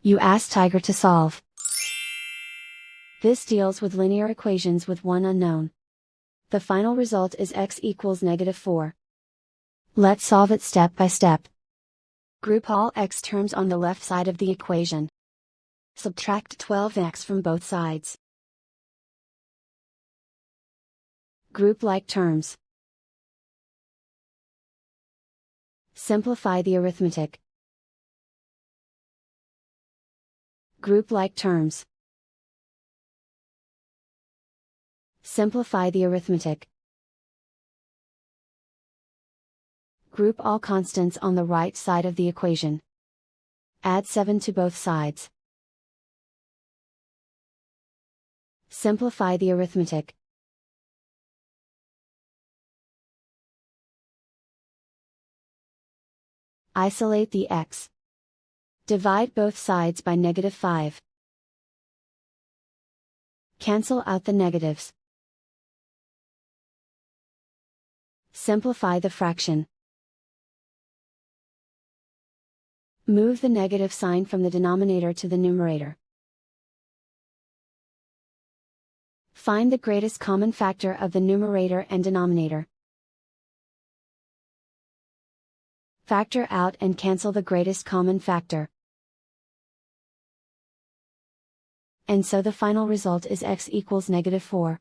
You ask Tiger to solve. This deals with linear equations with one unknown. The final result is x equals -4. Let's solve it step by step. Group all x terms on the left side of the equation. Subtract 12x from both sides. Group like terms. Simplify the arithmetic. Group like terms. Simplify the arithmetic. Group all constants on the right side of the equation. Add 7 to both sides. Simplify the arithmetic. Isolate the x. Divide both sides by -5. Cancel out the negatives. Simplify the fraction. Move the negative sign from the denominator to the numerator. Find the greatest common factor of the numerator and denominator. Factor out and cancel the greatest common factor. And so the final result is x equals -4.